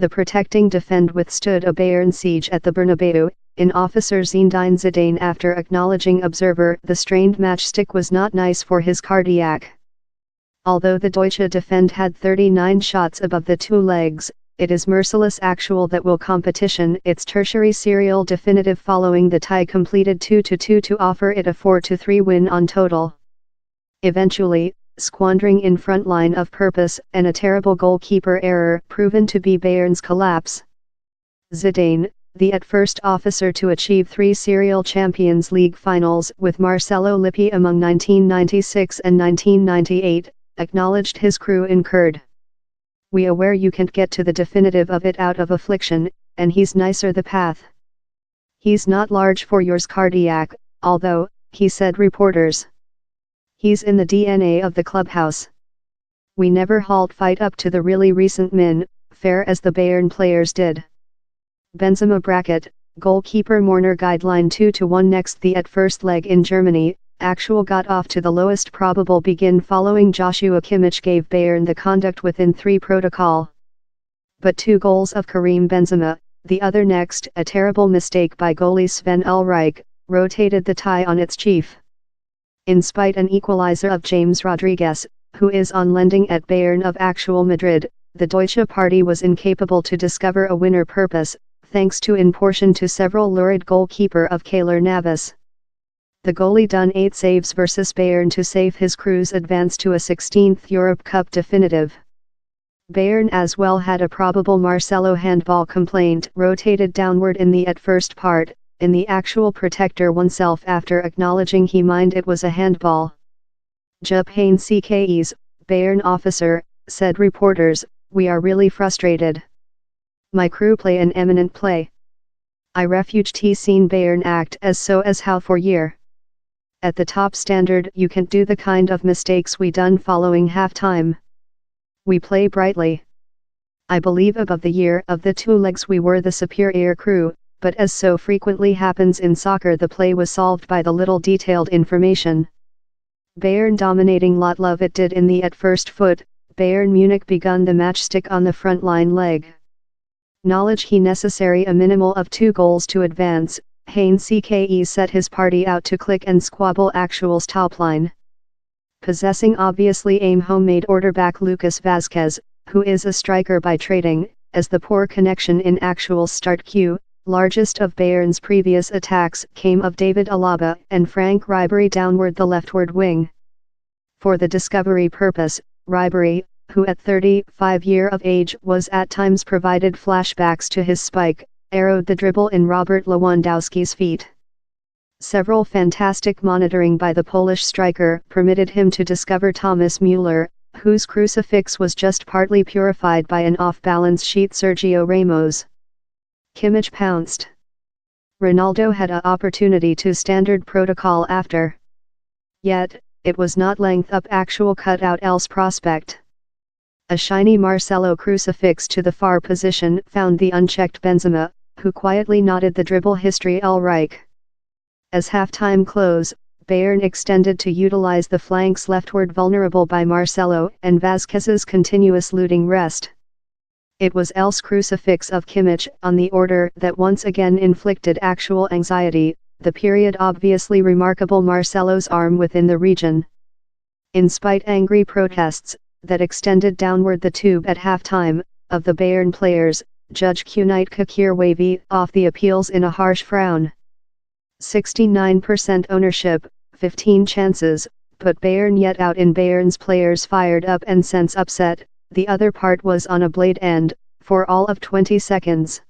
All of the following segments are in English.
The protecting defend withstood a Bayern siege at the Bernabeu, in officer Zinedine Zidane after acknowledging observer the strained matchstick was not nice for his cardiac. Although the Deutsche Defend had 39 shots above the two legs, it is merciless actual that will competition its tertiary serial definitive following the tie completed 2-2 to offer it a 4-3 win on total. Eventually, squandering in front line of purpose and a terrible goalkeeper error proven to be Bayern's collapse. Zidane, the at first officer to achieve 3 serial Champions League finals with Marcello Lippi among 1996 and 1998, acknowledged his crew incurred. "We aware you can't get to the definitive of it out of affliction, and he's nicer the path. He's not large for yours cardiac, although," he said reporters. "He's in the DNA of the clubhouse. We never halt fight up to the really recent min, fair as the Bayern players did." Benzema bracket, goalkeeper Morner guideline 2-1 next. The at first leg in Germany, actual got off to the lowest probable begin following Joshua Kimmich gave Bayern the conduct within 3 protocol. But 2 goals of Karim Benzema, the other next, a terrible mistake by goalie Sven Ulreich, rotated the tie on its chief. In spite an equalizer of James Rodriguez, who is on lending at Bayern of actual Madrid, the Deutsche Party was incapable to discover a winner purpose, thanks to in portion to several lurid goalkeeper of Keylor Navas. The goalie done 8 saves versus Bayern to save his crew's advance to a 16th Europe Cup definitive. Bayern as well had a probable Marcelo handball complaint rotated downward in the at first part, in the actual protector oneself after acknowledging he mind it was a handball. Jupp Heynckes, Bayern officer, said reporters, "We are really frustrated. My crew play an eminent play. I refuged seen Bayern act as so as how for year. At the top standard you can't do the kind of mistakes we done following half-time. We play brightly. I believe above the year of the 2 legs we were the superior crew, but as so frequently happens in soccer the play was solved by the little detailed information. Bayern dominating lot love it did in the at first foot, Bayern Munich begun the matchstick on the front line leg. Knowledge he necessary a minimal of 2 goals to advance, Heynckes set his party out to click and squabble actual's topline. Possessing obviously aim homemade order back Lucas Vazquez, who is a striker by trading, as the poor connection in actual's start queue, largest of Bayern's previous attacks came of David Alaba and Frank Ribery downward the leftward wing. For the discovery purpose, Ribery, who at 35 years of age was at times provided flashbacks to his spike, arrowed the dribble in Robert Lewandowski's feet. Several fantastic monitoring by the Polish striker permitted him to discover Thomas Müller, whose crucifix was just partly purified by an off-balance sheet Sergio Ramos. Kimmich pounced. Ronaldo had an opportunity to standard protocol after. Yet, it was not length up actual cutout else prospect. A shiny Marcelo crucifix to the far position found the unchecked Benzema, who quietly nodded the dribble history Ulreich. As half-time close, Bayern extended to utilize the flanks leftward vulnerable by Marcelo and Vazquez's continuous looting rest. It was else crucifix of Kimmich on the order that once again inflicted actual anxiety, the period obviously remarkable Marcelo's arm within the region. In spite angry protests, that extended downward the tube at halftime, of the Bayern players, Judge Kunite Kakir wavy off the appeals in a harsh frown. 69% ownership, 15 chances, put Bayern yet out in Bayern's players fired up and sense upset, the other part was on a blade end, for all of 20 seconds.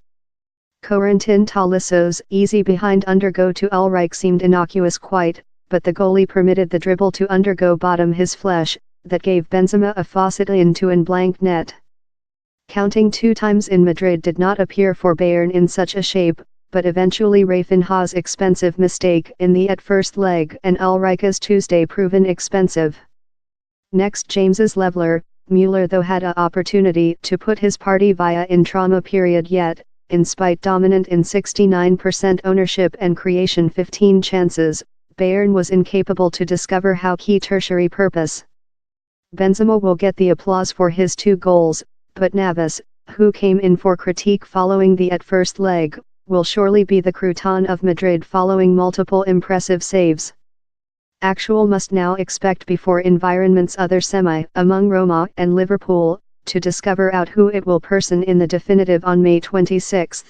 Corentin Toliso's easy behind undergo to Ulreich seemed innocuous quite, but the goalie permitted the dribble to undergo bottom his flesh, that gave Benzema a faucet into an blank net. Counting 2 times in Madrid did not appear for Bayern in such a shape, but eventually Rafinha's expensive mistake in the at first leg and Ulreich's Tuesday proven expensive. Next James's leveler, Müller though had a opportunity to put his party via in trauma period yet, in spite dominant in 69% ownership and creation 15 chances, Bayern was incapable to discover how key tertiary purpose. Benzema will get the applause for his 2 goals, but Navas, who came in for critique following the at first leg, will surely be the crouton of Madrid following multiple impressive saves. Actual must now expect before environment's other semi among Roma and Liverpool, to discover out who it will person in the definitive on May 26.